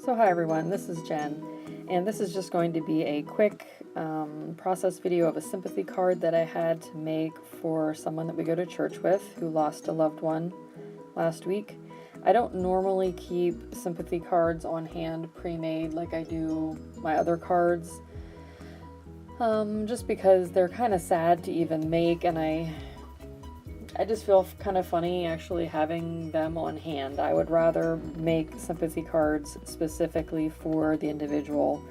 So hi everyone, this is Jen, and this is just going to be a quick process video of a sympathy card that I had to make for someone that we go to church with who lost a loved one last week. I don't normally keep sympathy cards on hand pre-made like I do my other cards, just because they're kind of sad to even make, and I just feel kind of funny actually having them on hand. I would rather make sympathy cards specifically for the individual,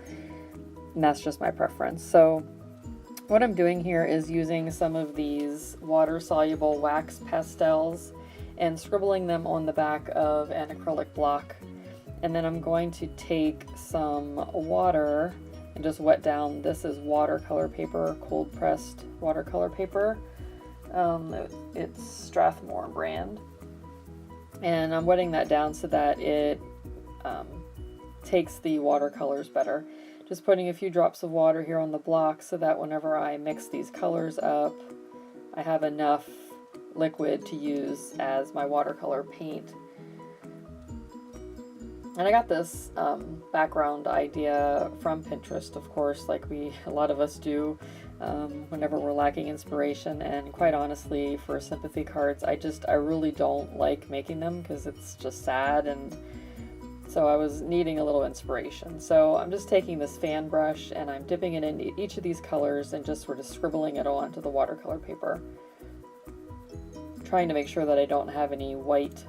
and that's just my preference. So what I'm doing here is using some of these water-soluble wax pastels and scribbling them on the back of an acrylic block. And then I'm going to take some water and just wet down. This is watercolor paper, cold-pressed watercolor paper. It's Strathmore brand, and I'm wetting that down so that it takes the watercolors better. Just putting a few drops of water here on the block so that whenever I mix these colors up, I have enough liquid to use as my watercolor paint. And I got this background idea from Pinterest, of course, like a lot of us do whenever we're lacking inspiration. And quite honestly, for sympathy cards, I really don't like making them because it's just sad, and so I was needing a little inspiration. So I'm just taking this fan brush and I'm dipping it into each of these colors and just sort of scribbling it onto the watercolor paper, trying to make sure that I don't have any white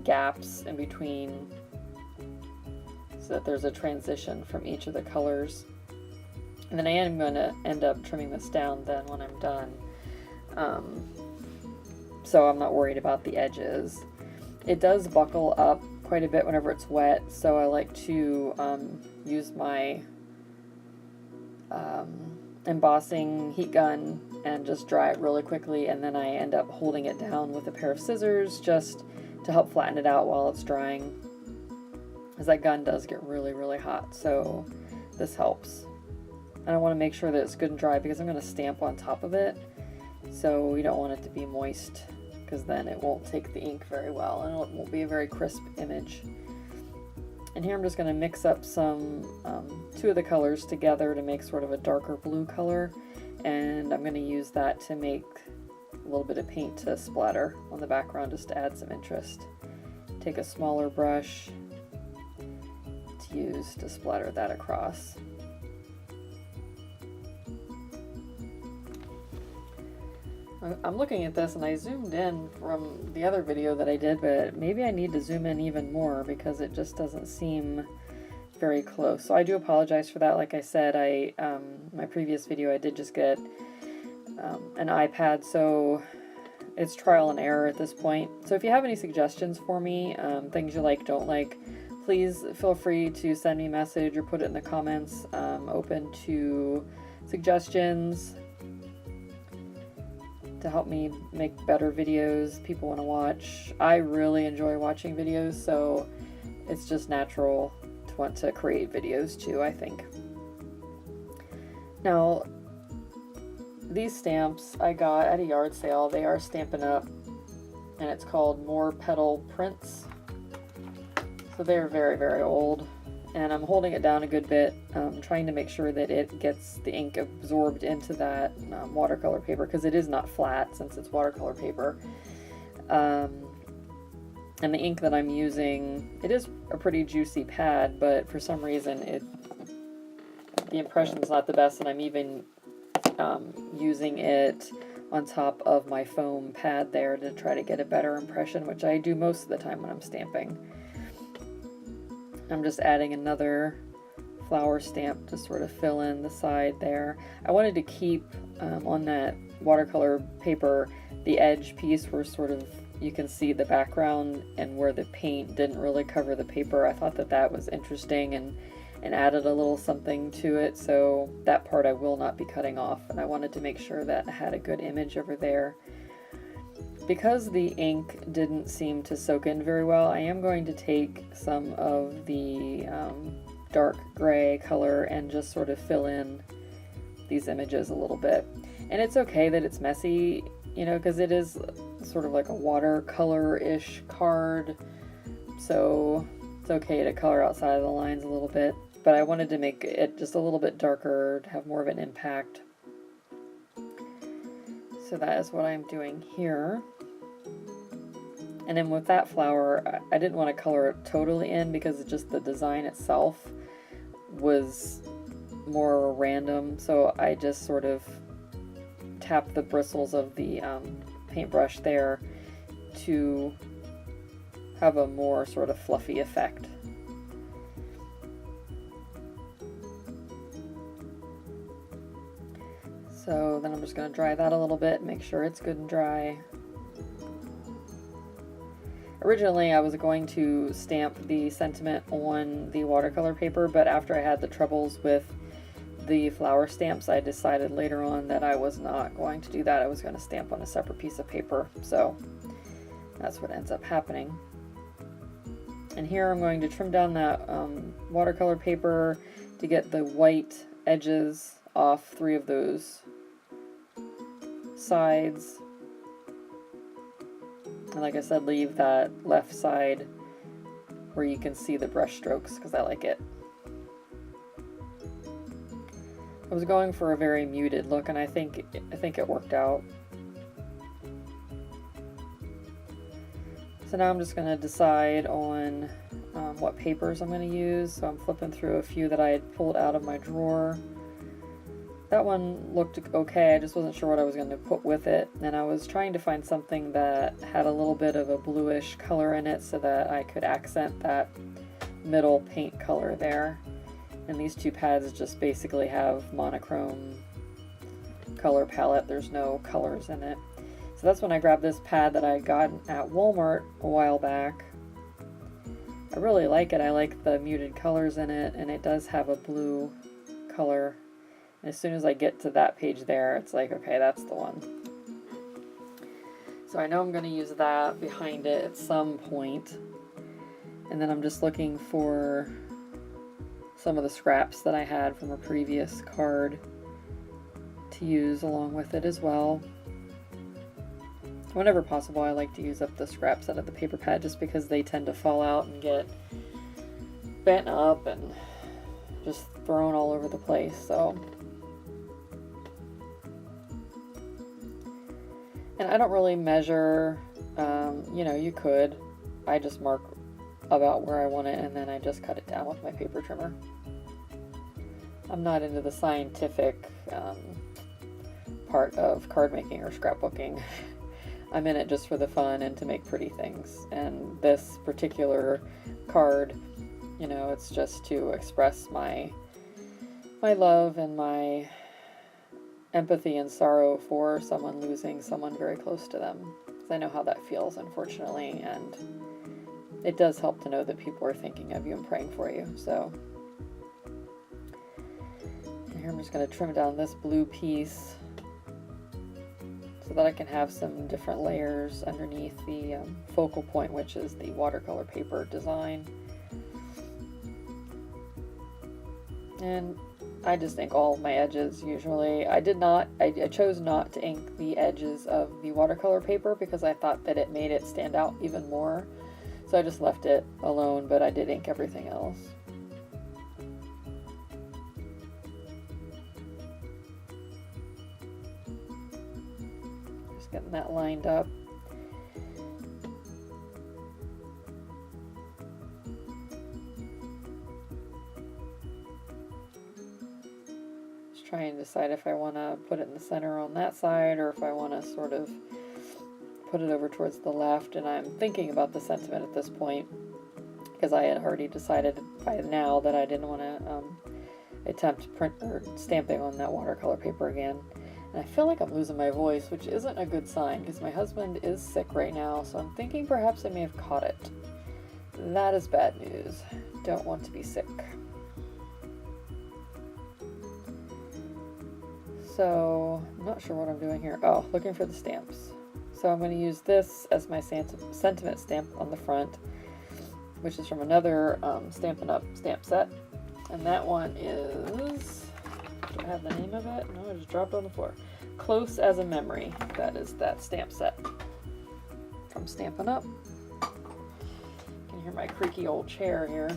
gaps in between so that there's a transition from each of the colors. And then I am going to end up trimming this down then when I'm done, so I'm not worried about the edges. It does buckle up quite a bit whenever it's wet, so I like to use my embossing heat gun and just dry it really quickly, and then I end up holding it down with a pair of scissors just to help flatten it out while it's drying, because that gun does get really hot, so this helps. And I want to make sure that it's good and dry because I'm going to stamp on top of it, so we don't want it to be moist because then it won't take the ink very well and it won't be a very crisp image. And here I'm just going to mix up some two of the colors together to make sort of a darker blue color, and I'm going to use that to make a little bit of paint to splatter on the background just to add some interest. Take a smaller brush to use to splatter that across. I'm looking at this and I zoomed in from the other video that I did, but maybe I need to zoom in even more because it just doesn't seem very close. So I do apologize for that. Like I said, my previous video I did just get an iPad, so it's trial and error at this point. So if you have any suggestions for me, things you like, don't like, please feel free to send me a message or put it in the comments. Open to suggestions to help me make better videos people want to watch. I really enjoy watching videos, so it's just natural to want to create videos too, I think. Now, these stamps I got at a yard sale. They are Stampin' Up, and it's called More Petal Prints. So they're very old, and I'm holding it down a good bit, trying to make sure that it gets the ink absorbed into that watercolor paper, because it is not flat since it's watercolor paper. And the ink that I'm using, it is a pretty juicy pad, but for some reason the impression's not the best, and I'm even using it on top of my foam pad there to try to get a better impression, which I do most of the time when I'm stamping. I'm just adding another flower stamp to sort of fill in the side there. I wanted to keep on that watercolor paper the edge piece where sort of you can see the background and where the paint didn't really cover the paper. I thought that was interesting and added a little something to it, so that part I will not be cutting off, and I wanted to make sure that I had a good image over there. Because the ink didn't seem to soak in very well, I am going to take some of the dark gray color and just sort of fill in these images a little bit. And it's okay that it's messy, you know, because it is sort of like a watercolor-ish card, so it's okay to color outside of the lines a little bit, but I wanted to make it just a little bit darker to have more of an impact. So that is what I'm doing here. And then with that flower, I didn't want to color it totally in because just the design itself was more random. So I just sort of tapped the bristles of the paintbrush there to have a more sort of fluffy effect. So then I'm just going to dry that a little bit, make sure it's good and dry. Originally I was going to stamp the sentiment on the watercolor paper, but after I had the troubles with the flower stamps, I decided later on that I was not going to do that. I was going to stamp on a separate piece of paper. So that's what ends up happening. And here I'm going to trim down that watercolor paper to get the white edges off 3 of those sides. And like I said, leave that left side where you can see the brush strokes because I like it. I was going for a very muted look, and I think it worked out. So now I'm just going to decide on what papers I'm going to use. So I'm flipping through a few that I had pulled out of my drawer. That one looked okay, I just wasn't sure what I was going to put with it, and I was trying to find something that had a little bit of a bluish color in it so that I could accent that middle paint color there. And these 2 pads just basically have monochrome color palette, there's no colors in it. So that's when I grabbed this pad that I had gotten at Walmart a while back. I really like it, I like the muted colors in it, and it does have a blue color. As soon as I get to that page there, it's like, okay, that's the one. So I know I'm going to use that behind it at some point. And then I'm just looking for some of the scraps that I had from a previous card to use along with it as well. Whenever possible, I like to use up the scraps out of the paper pad just because they tend to fall out and get bent up and just thrown all over the place. So. And I don't really measure, you know, you could. I just mark about where I want it and then I just cut it down with my paper trimmer. I'm not into the scientific part of card making or scrapbooking. I'm in it just for the fun and to make pretty things. And this particular card, you know, it's just to express my love and my empathy and sorrow for someone losing someone very close to them. Because I know how that feels, unfortunately, and it does help to know that people are thinking of you and praying for you. So, and here I'm just going to trim down this blue piece so that I can have some different layers underneath the focal point, which is the watercolor paper design. And I just ink all my edges usually. I chose not to ink the edges of the watercolor paper because I thought that it made it stand out even more. So I just left it alone, but I did ink everything else. Just getting that lined up. Try and decide if I want to put it in the center on that side or if I want to sort of put it over towards the left. And I'm thinking about the sentiment at this point because I had already decided by now that I didn't want to attempt print or stamping on that watercolor paper again. And I feel like I'm losing my voice, which isn't a good sign because my husband is sick right now, so I'm thinking perhaps I may have caught it. That is bad news. Don't want to be sick. So, I'm not sure what I'm doing here. Oh, looking for the stamps. So I'm going to use this as my sentiment stamp on the front, which is from another Stampin' Up! Stamp set. And that one is, do I have the name of it? No, I just dropped it on the floor. Close as a Memory. That is that stamp set from Stampin' Up! You can hear my creaky old chair here.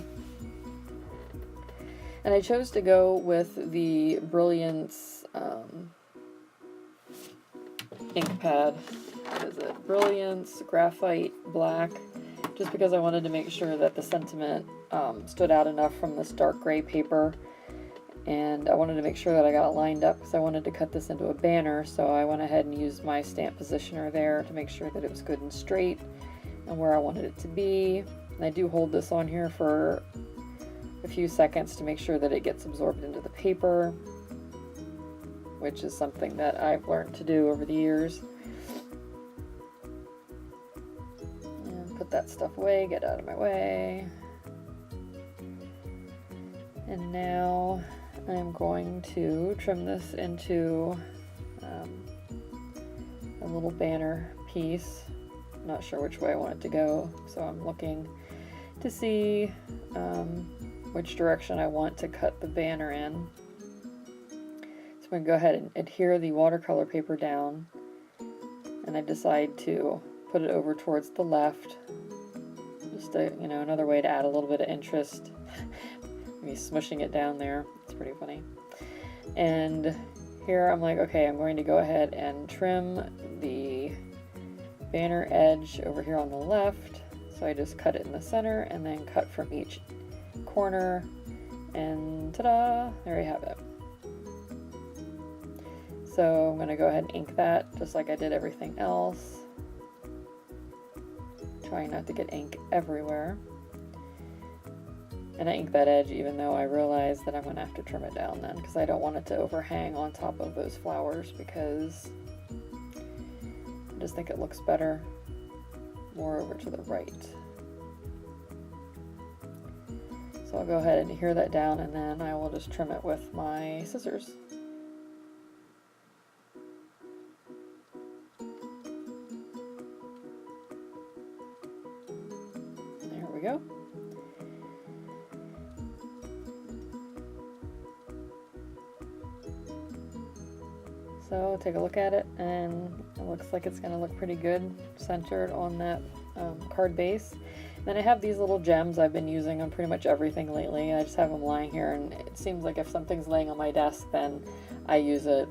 And I chose to go with the Brilliance ink pad. What is it? Brilliance Graphite Black. Just because I wanted to make sure that the sentiment stood out enough from this dark gray paper. And I wanted to make sure that I got it lined up because I wanted to cut this into a banner. So I went ahead and used my stamp positioner there to make sure that it was good and straight and where I wanted it to be. And I do hold this on here for a few seconds to make sure that it gets absorbed into the paper, which is something that I've learned to do over the years. And put that stuff away, get out of my way. And now I'm going to trim this into a little banner piece. Not sure which way I want it to go, so I'm looking to see which direction I want to cut the banner in. So I'm going to go ahead and adhere the watercolor paper down, and I decide to put it over towards the left. Just another way to add a little bit of interest. Me smushing it down there. It's pretty funny. And here I'm like, okay, I'm going to go ahead and trim the banner edge over here on the left. So I just cut it in the center and then cut from each corner, and ta-da, there you have it. So I'm going to go ahead and ink that just like I did everything else, trying not to get ink everywhere. And I ink that edge even though I realize that I'm going to have to trim it down then, because I don't want it to overhang on top of those flowers, because I just think it looks better more over to the right. So I'll go ahead and adhere that down, and then I will just trim it with my scissors. There we go. So take a look at it, and it looks like it's going to look pretty good centered on that card base. Then I have these little gems I've been using on pretty much everything lately. I just have them lying here, and it seems like if something's laying on my desk, then I use it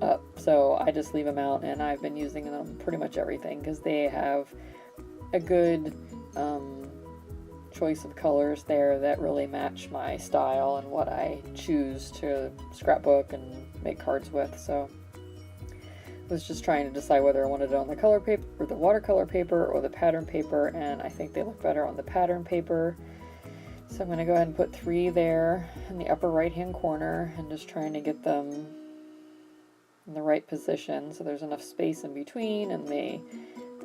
up. So I just leave them out, and I've been using them pretty much everything because they have a good choice of colors there that really match my style and what I choose to scrapbook and make cards with. So I was just trying to decide whether I wanted it on the color paper or the watercolor paper or the pattern paper, and I think they look better on the pattern paper. So I'm going to go ahead and put 3 there in the upper right hand corner, and just trying to get them in the right position so there's enough space in between, and they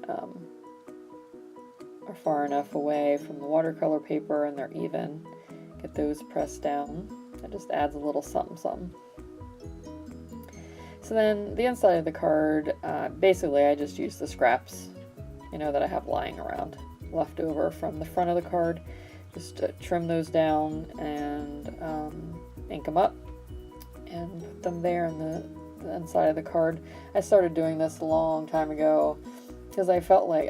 are far enough away from the watercolor paper and they're even. Get those pressed down. It just adds a little something something. So then the inside of the card, basically I just use the scraps, that I have lying around, left over from the front of the card. Just trim those down and ink them up and put them there in the inside of the card. I started doing this a long time ago because I felt like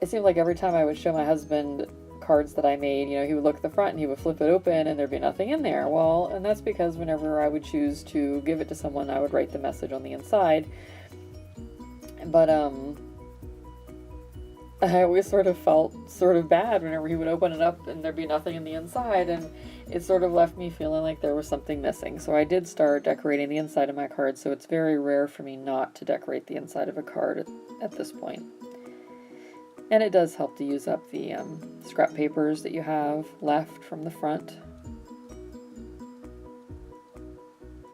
it seemed like every time I would show my husband cards that I made, he would look at the front and he would flip it open and there'd be nothing in there. Well, and that's because whenever I would choose to give it to someone, I would write the message on the inside. But I always sort of felt sort of bad whenever he would open it up and there'd be nothing in the inside, and it sort of left me feeling like there was something missing. So I did start decorating the inside of my cards, so it's very rare for me not to decorate the inside of a card at this point. And it does help to use up the scrap papers that you have left from the front.